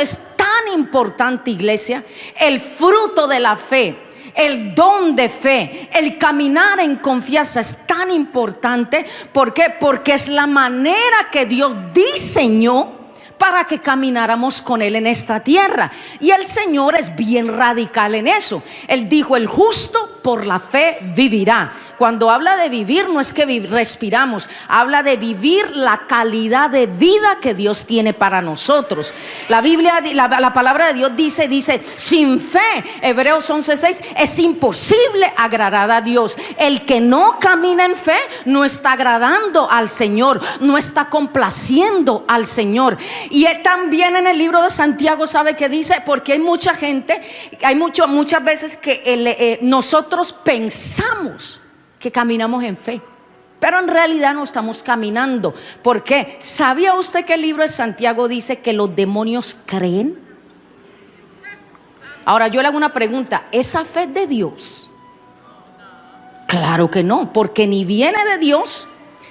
es tan importante, iglesia, el fruto de la fe. El don de fe, el caminar en confianza es tan importante. ¿Por qué? Porque es la manera que Dios diseñó para que camináramos con Él en esta tierra. Y el Señor es bien radical en eso. Él dijo: el justo por la fe vivirá. Cuando habla de vivir, no es que respiramos, habla de vivir la calidad de vida que Dios tiene para nosotros. La Biblia, la palabra de Dios dice: sin fe, Hebreos 11:6, es imposible agradar a Dios. El que no camina en fe no está agradando al Señor, no está complaciendo al Señor. Y él también en el libro de Santiago, ¿sabe qué dice? Porque hay mucha gente, muchas veces que nosotros pensamos que caminamos en fe, pero en realidad no estamos caminando. ¿Por qué? ¿Sabía usted que el libro de Santiago dice que los demonios creen? Ahora yo le hago una pregunta: ¿esa fe es de Dios? Claro que no, porque ni viene de Dios,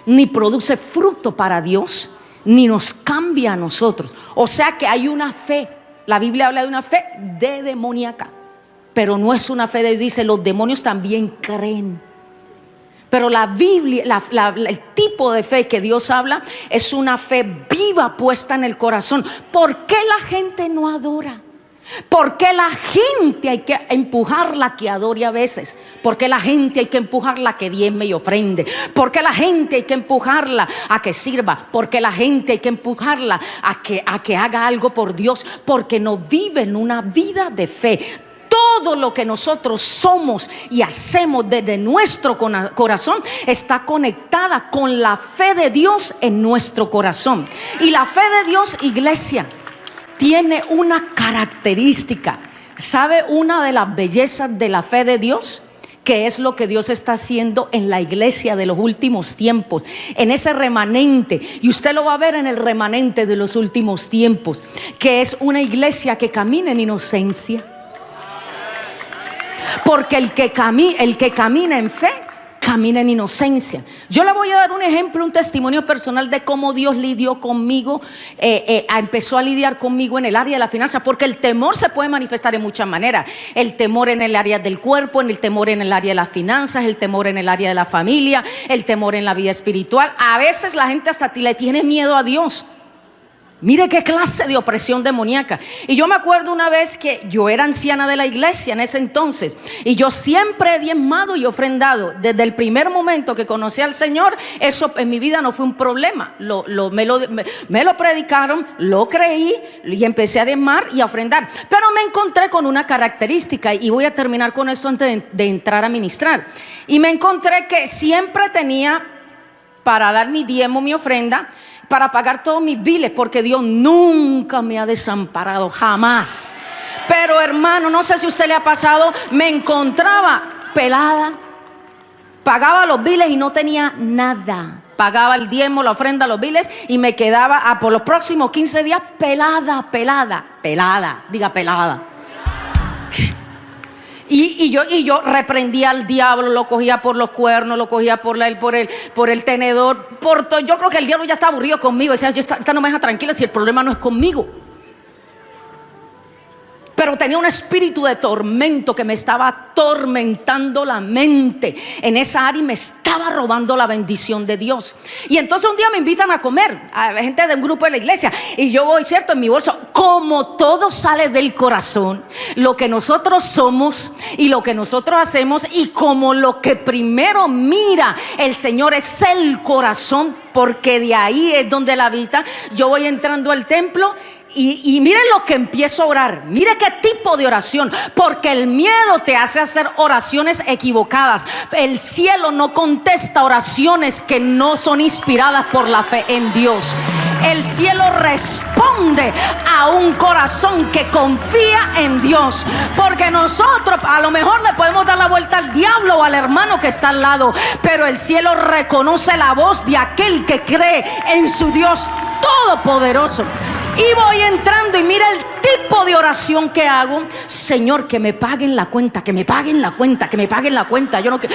ni produce fruto para Dios, ni nos cambia a nosotros. O sea que hay una fe. La Biblia habla de una fe de demoníaca, pero no es una fe de Dios. Dice: los demonios también creen. Pero la Biblia, el tipo de fe que Dios habla es una fe viva, puesta en el corazón. ¿Por qué la gente no adora? ¿Por qué la gente hay que empujarla que adore a veces? ¿Por qué la gente hay que empujarla a que diezme y ofrende? ¿Por qué la gente hay que empujarla a que sirva? ¿Por qué la gente hay que empujarla a que haga algo por Dios? Porque no viven una vida de fe. Todo lo que nosotros somos y hacemos desde nuestro corazón está conectada con la fe de Dios en nuestro corazón. Y la fe de Dios, iglesia, tiene una característica. ¿Sabe una de las bellezas de la fe de Dios? Que es lo que Dios está haciendo en la iglesia de los últimos tiempos, en ese remanente. Y usted lo va a ver en el remanente de los últimos tiempos, que es una iglesia que camina en inocencia. Porque el que camina en fe, camina en inocencia. Yo le voy a dar un ejemplo, un testimonio personal de cómo Dios lidió conmigo, empezó a lidiar conmigo en el área de la finanza. Porque el temor se puede manifestar en muchas maneras. El temor en el área del cuerpo, el temor en el área de las finanzas, el temor en el área de la familia, el temor en la vida espiritual. A veces la gente hasta le tiene miedo a Dios. Mire qué clase de opresión demoníaca. Y yo me acuerdo una vez que yo era anciana de la iglesia en ese entonces, y yo siempre he diezmado y ofrendado. Desde el primer momento que conocí al Señor, eso en mi vida no fue un problema. Me lo predicaron, lo creí y empecé a diezmar y a ofrendar. Pero me encontré con una característica, y voy a terminar con esto antes de entrar a ministrar. Y me encontré que siempre tenía para dar mi diezmo, mi ofrenda, para pagar todos mis biles, porque Dios nunca me ha desamparado, jamás. Pero hermano, no sé si a usted le ha pasado, me encontraba pelada, pagaba los biles y no tenía nada. Pagaba el diezmo, la ofrenda, los biles, y me quedaba por los próximos 15 días pelada. Diga pelada. Y yo reprendía al diablo, lo cogía por los cuernos, lo cogía por el tenedor, por todo. Yo creo que el diablo ya está aburrido conmigo. Decía: esta no me deja tranquila si el problema no es conmigo. Pero tenía un espíritu de tormento que me estaba atormentando la mente en esa área, y me estaba robando la bendición de Dios. Y entonces un día me invitan a comer, a gente de un grupo de la iglesia, y yo voy, cierto, en mi bolso. Como todo sale del corazón, lo que nosotros somos y lo que nosotros hacemos, y como lo que primero mira el Señor es el corazón, porque de ahí es donde Él habita. Yo voy entrando al templo, y miren lo que empiezo a orar. Mire qué tipo de oración, porque el miedo te hace hacer oraciones equivocadas. El cielo no contesta oraciones que no son inspiradas por la fe en Dios. El cielo responde a un corazón que confía en Dios. Porque nosotros a lo mejor le podemos dar la vuelta al diablo o al hermano que está al lado, pero el cielo reconoce la voz de aquel que cree en su Dios todopoderoso. Y voy entrando, y mira el tipo de oración que hago: Señor, que me paguen la cuenta, que me paguen la cuenta, que me paguen la cuenta. Yo no, que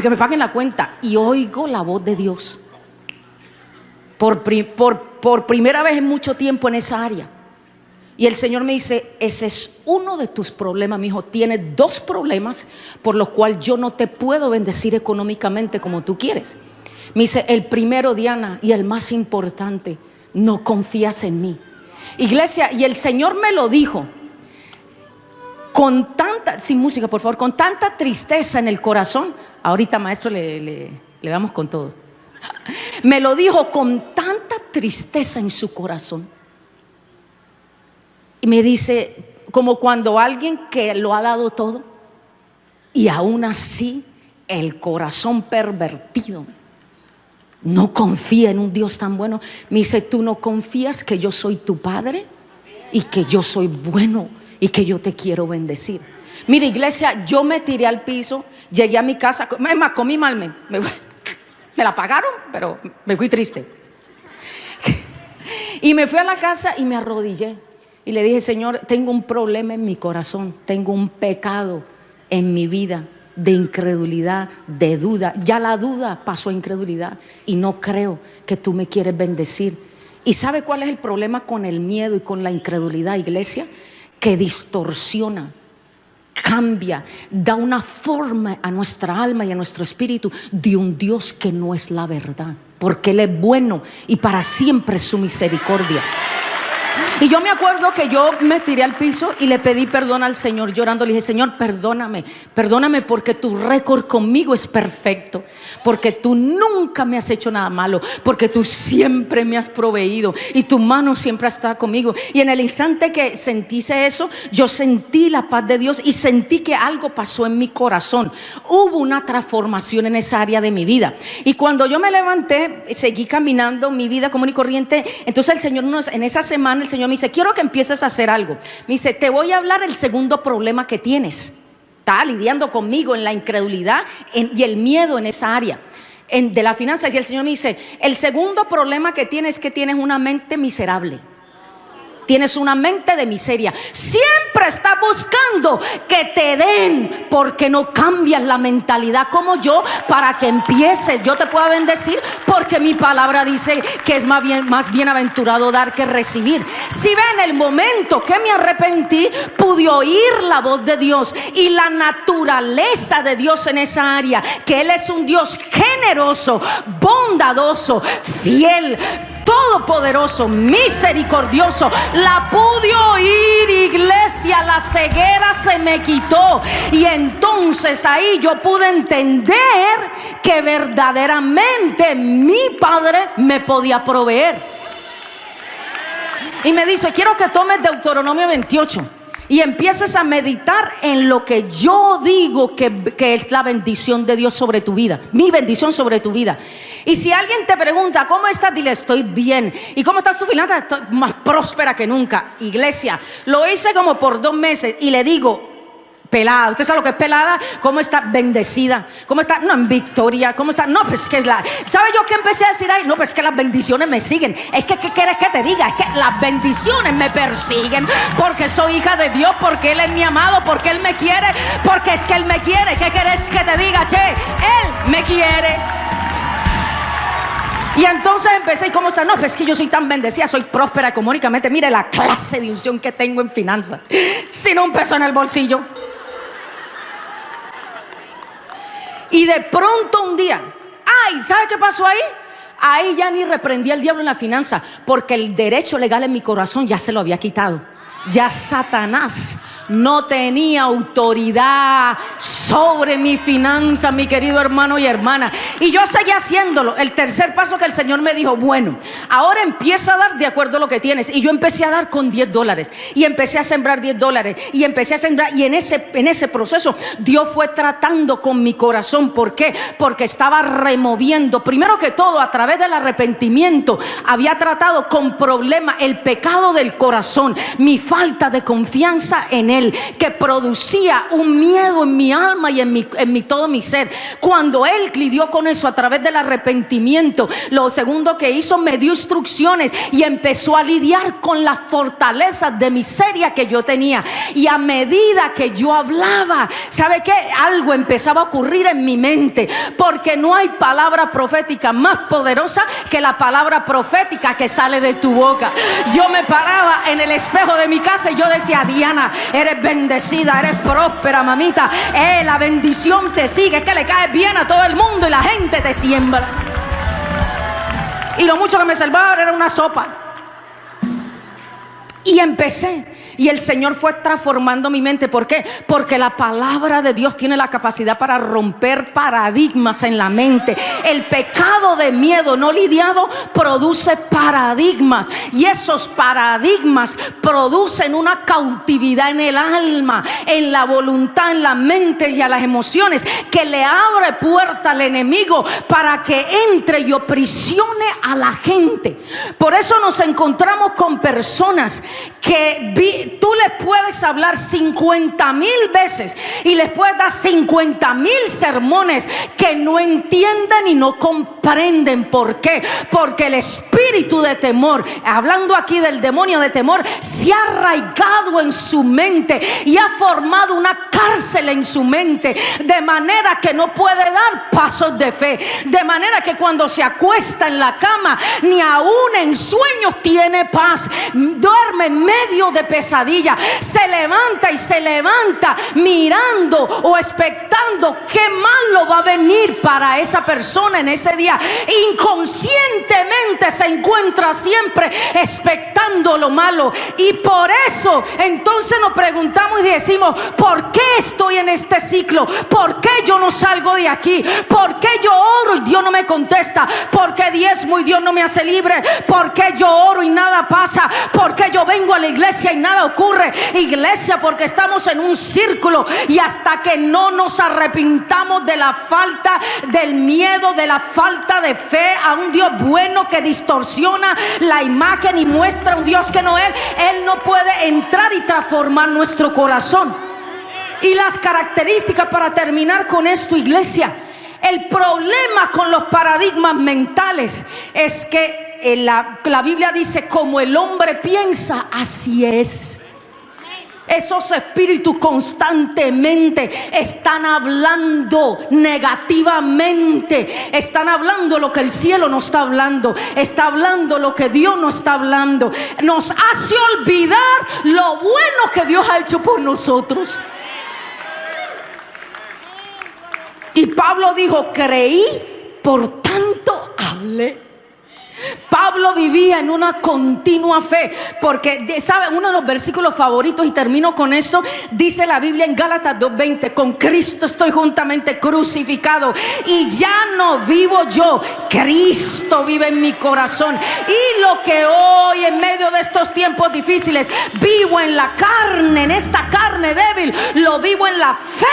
me paguen la cuenta. Y oigo la voz de Dios por primera vez en mucho tiempo en esa área. Y el Señor me dice: ese es uno de tus problemas, mi hijo. Tienes dos problemas por los cuales yo no te puedo bendecir económicamente como tú quieres. Me dice: el primero, Diana, y el más importante, no confías en mí. Iglesia, y el Señor me lo dijo con tanta, sin música por favor, con tanta tristeza en el corazón. Ahorita, maestro, le vamos con todo. Me lo dijo con tanta tristeza en su corazón. Y me dice, como cuando alguien que lo ha dado todo y aún así el corazón pervertido no confía en un Dios tan bueno. Me dice: ¿tú no confías que yo soy tu padre y que yo soy bueno y que yo te quiero bendecir? Mira, iglesia, yo me tiré al piso, llegué a mi casa, comí mal, me la pagaron, pero me fui triste. Y me fui a la casa y me arrodillé y le dije: Señor, tengo un problema en mi corazón, tengo un pecado en mi vida de incredulidad, de duda. Ya la duda pasó a incredulidad y no creo que tú me quieres bendecir. ¿Y sabe cuál es el problema con el miedo y con la incredulidad, iglesia? Que distorsiona, cambia, da una forma a nuestra alma y a nuestro espíritu de un Dios que no es la verdad, porque Él es bueno y para siempre es su misericordia. Y yo me acuerdo que yo me tiré al piso y le pedí perdón al Señor llorando. Le dije: Señor, perdóname, perdóname, porque tu récord conmigo es perfecto, porque tú nunca me has hecho nada malo, porque tú siempre me has proveído y tu mano siempre ha estado conmigo. Y en el instante que sentí eso, yo sentí la paz de Dios y sentí que algo pasó en mi corazón. Hubo una transformación en esa área de mi vida. Y cuando yo me levanté, seguí caminando mi vida común y corriente. Entonces el Señor en esa semana, el Señor me dice: quiero que empieces a hacer algo. Me dice: te voy a hablar el segundo problema que tienes. Está lidiando conmigo en la incredulidad y el miedo en esa área de la finanza. Y el Señor me dice: el segundo problema que tienes es que tienes una mente miserable. Tienes una mente de miseria. Siempre estás buscando que te den, porque no cambias la mentalidad como yo para que empieces. Yo te puedo bendecir porque mi palabra dice que es más bienaventurado dar que recibir. Si ven, el momento que me arrepentí, pude oír la voz de Dios y la naturaleza de Dios en esa área, que Él es un Dios generoso, bondadoso, fiel, todopoderoso, misericordioso. La pude oír, iglesia. La ceguera se me quitó y entonces ahí yo pude entender que verdaderamente mi Padre me podía proveer. Y me dice: quiero que tomes Deuteronomio 28 y empieces a meditar en lo que yo digo que es la bendición de Dios sobre tu vida, mi bendición sobre tu vida. Y si alguien te pregunta: ¿cómo estás? Dile: estoy bien. ¿Y cómo está su finanza? Estoy más próspera que nunca. Iglesia, lo hice como por 2 meses y le digo: pelada, ¿usted sabe lo que es pelada? ¿Cómo está bendecida? ¿Cómo está? No, en victoria. ¿Cómo está? No, pues que ¿sabe yo qué empecé a decir ahí? No, pues que las bendiciones me siguen. Es que, ¿qué quieres que te diga? Es que las bendiciones me persiguen, porque soy hija de Dios, porque Él es mi amado, porque Él me quiere, porque es que Él me quiere. ¿Qué quieres que te diga? Che, Él me quiere. Y entonces empecé: ¿y cómo está? No, pues que yo soy tan bendecida, soy próspera económicamente. Mire la clase de unción que tengo en finanzas, sin un peso en el bolsillo. Y de pronto un día, ¿sabe qué pasó ahí? Ahí ya ni reprendí al diablo en la finanza, porque el derecho legal en mi corazón ya se lo había quitado. Ya Satanás no tenía autoridad sobre mi finanza, mi querido hermano y hermana. Y yo seguí haciéndolo. El tercer paso que el Señor me dijo: bueno, ahora empieza a dar de acuerdo a lo que tienes. Y yo empecé a dar con $10 y empecé a sembrar $10 y empecé a sembrar. Y en ese proceso Dios fue tratando con mi corazón. ¿Por qué? Porque estaba removiendo, primero que todo, a través del arrepentimiento, había tratado con problema el pecado del corazón, mi falta de confianza en Él. Él que producía un miedo en mi alma y en todo mi ser. Cuando Él lidió con eso a través del arrepentimiento, lo segundo que hizo, me dio instrucciones y empezó a lidiar con las fortalezas de miseria que yo tenía. Y a medida que yo hablaba, ¿sabe qué? Algo empezaba a ocurrir en mi mente, porque no hay palabra profética más poderosa que la palabra profética que sale de tu boca. Yo me paraba en el espejo de mi casa y yo decía: Diana, eres bendecida, eres próspera, mamita, la bendición te sigue, es que le caes bien a todo el mundo y la gente te siembra. Y lo mucho que me salvaba era una sopa. Y empecé. Y el Señor fue transformando mi mente. ¿Por qué? Porque la palabra de Dios tiene la capacidad para romper paradigmas en la mente. El pecado de miedo no lidiado produce paradigmas, y esos paradigmas producen una cautividad en el alma, en la voluntad, en la mente y a las emociones, que le abre puerta al enemigo para que entre y aprisione a la gente. Por eso nos encontramos con personas que tú les puedes hablar 50,000 veces y les puedes dar 50,000 sermones que no entienden y no comprenden. ¿Por qué? Porque el espíritu de temor, hablando aquí del demonio de temor, se ha arraigado en su mente y ha formado una cárcel en su mente, de manera que no puede dar pasos de fe, de manera que cuando se acuesta en la cama, ni aún en sueños tiene paz, duerme en medio de pesadilla, se levanta y se levanta mirando o expectando qué malo va a venir para esa persona en ese día. Inconscientemente se encuentra siempre expectando lo malo, y por eso entonces nos preguntamos y decimos: ¿por qué estoy en este ciclo? ¿Por qué yo no salgo de aquí? ¿Por qué yo oro y Dios no me contesta? ¿Por qué diezmo y Dios no me hace libre? ¿Por qué yo oro y nada pasa? ¿Por qué yo vengo a la iglesia y nada ocurre? Iglesia, porque estamos en un círculo, y hasta que no nos arrepintamos de la falta del miedo, de la falta de fe a un Dios bueno que distorsiona la imagen y muestra un Dios que no es, Él no puede entrar y transformar nuestro corazón. Y las características, para terminar con esto, iglesia, el problema con los paradigmas mentales es que la Biblia dice: como el hombre piensa, así es. Esos espíritus constantemente están hablando negativamente, están hablando lo que el cielo no está hablando, está hablando lo que Dios no está hablando. Nos hace olvidar lo bueno que Dios ha hecho por nosotros. Y Pablo dijo: creí, por tanto hablé. Pablo vivía en una continua fe, porque ¿sabe? Uno de los versículos favoritos, y termino con esto, dice la Biblia en Gálatas 2:20: con Cristo estoy juntamente crucificado, y ya no vivo yo, Cristo vive en mi corazón. Y lo que hoy, en medio de estos tiempos difíciles, vivo en la carne, en esta carne débil, lo vivo en la fe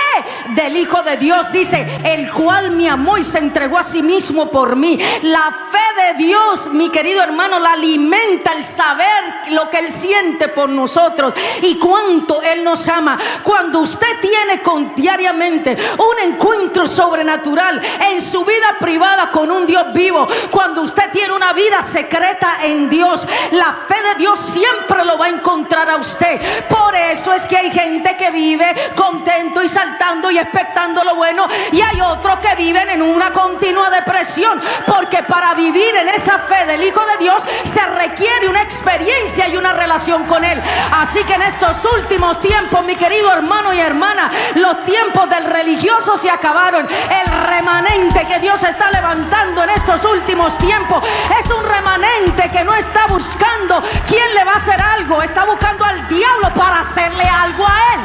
del Hijo de Dios, dice, el cual me amó y se entregó a sí mismo por mí. La fe de Dios, mi querido hermano, la alimenta el saber lo que Él siente por nosotros y cuánto Él nos ama. Cuando usted tiene diariamente un encuentro sobrenatural en su vida privada con un Dios vivo, cuando usted tiene una vida secreta en Dios, la fe de Dios siempre lo va a encontrar a usted. Por eso es que hay gente que vive contento y saltando y expectando lo bueno, y hay otros que viven en una continua depresión, porque para vivir en esa fe del Hijo de Dios se requiere una experiencia y una relación con Él. Así que en estos últimos tiempos, mi querido hermano y hermana, los tiempos del religioso se acabaron. El remanente que Dios está levantando en estos últimos tiempos es un remanente que no está buscando quién le va a hacer algo, está buscando al diablo para hacerle algo a él.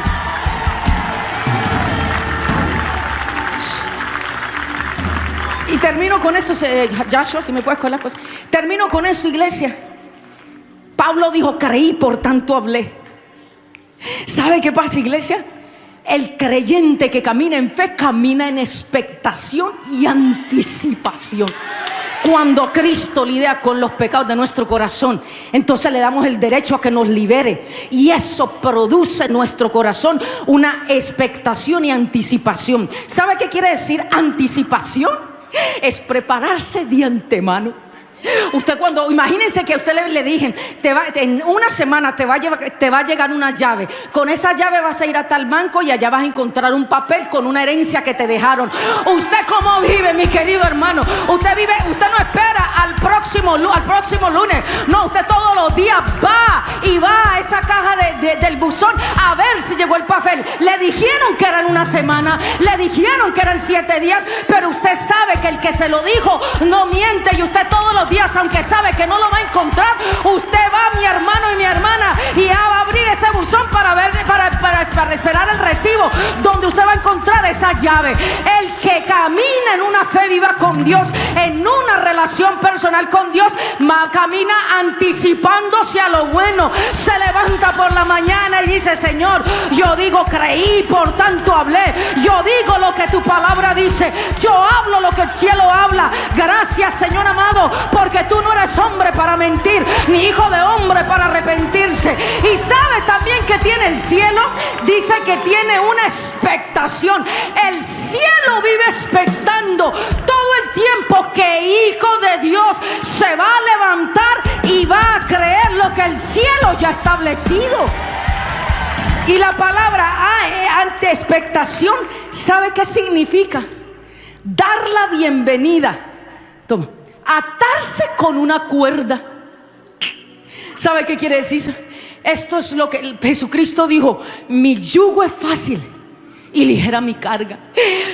Y termino con esto, Joshua, si me puedes coger las cosas. Termino con esto, iglesia. Pablo dijo: creí, por tanto hablé. ¿Sabe qué pasa, iglesia? El creyente que camina en fe camina en expectación y anticipación. Cuando Cristo lidia con los pecados de nuestro corazón, entonces le damos el derecho a que nos libere. Y eso produce en nuestro corazón una expectación y anticipación. ¿Sabe qué quiere decir anticipación? Es prepararse de antemano. Usted cuando, imagínense que a usted le dije, en una semana te va a llegar una llave. Con esa llave vas a ir a tal banco y allá vas a encontrar un papel con una herencia que te dejaron. ¿Usted cómo vive, mi querido hermano? Usted no espera al próximo lunes. No, usted todos los días va a esa caja del buzón a ver si llegó el papel. Le dijeron que eran una semana, le dijeron que eran 7 días, pero usted sabe que el que se lo dijo no miente. Y usted todos los días, aunque sabe que no lo va a encontrar, usted va, mi hermano y mi hermana, y va a abrir ese buzón para esperar el recibo donde usted va a encontrar esa llave. El que camina en una fe viva con Dios, en una relación personal con Dios, camina anticipándose a lo bueno. Se levanta por la mañana y dice: Señor, yo digo creí, por tanto hablé. Yo digo lo que tu palabra dice. Yo hablo lo que el cielo habla. Gracias, Señor amado, porque tú no eres hombre para mentir, ni hijo de hombre para arrepentirse. Y sabe también que tiene el cielo. Dice que tiene una expectación. El cielo vive expectando todo el tiempo que hijo de Dios se va a levantar y va a creer lo que el cielo ya ha establecido. Y la palabra ante expectación, ¿sabe qué significa? Dar la bienvenida. Toma. Atarse con una cuerda. ¿Sabe qué quiere decir? Esto es lo que Jesucristo dijo: mi yugo es fácil y ligera mi carga.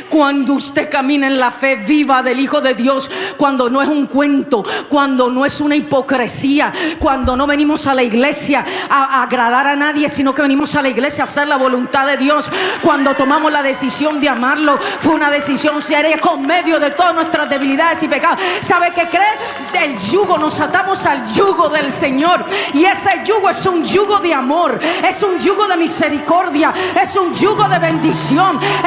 Cuando usted camina en la fe viva del Hijo de Dios, cuando no es un cuento, cuando no es una hipocresía, cuando no venimos a la iglesia a agradar a nadie, sino que venimos a la iglesia a hacer la voluntad de Dios. Cuando tomamos la decisión de amarlo, fue una decisión seria con medio de todas nuestras debilidades y pecados. ¿Sabe qué cree? El yugo, nos atamos al yugo del Señor, y ese yugo es un yugo de amor, es un yugo de misericordia, es un yugo de bendición.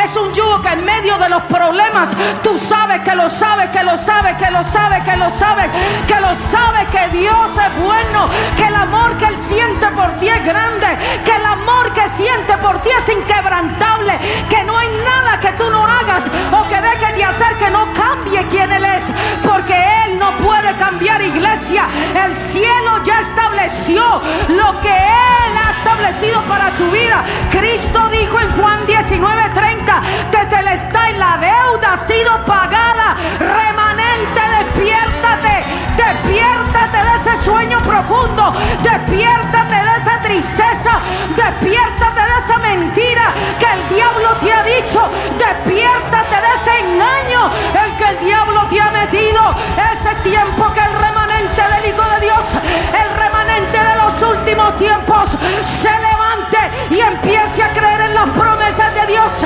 Es un yugo que en medio de los problemas tú sabes que lo sabes, que lo sabes, que lo sabes, que lo sabes, que lo sabes, que Dios es bueno, que el amor que Él siente por ti es grande, que el amor que siente por ti es inquebrantable, que no hay nada que tú no hagas o que dejes de hacer que no cambie quién Él es, porque Él no puede cambiar, iglesia. El cielo ya estableció lo que Él ha establecido para tu vida. Cristo dijo en Juan 19:30: Tetelestai, la deuda ha sido pagada. Remanente, despiértate de ese sueño profundo, despiértate de esa tristeza, despiértate de esa mentira que el diablo te ha dicho, despiértate de ese engaño el que el diablo te ha metido. Ese tiempo que el remanente del Hijo de Dios, el remanente de los últimos tiempos, se levante y empiece a creer en las promesas de Dios.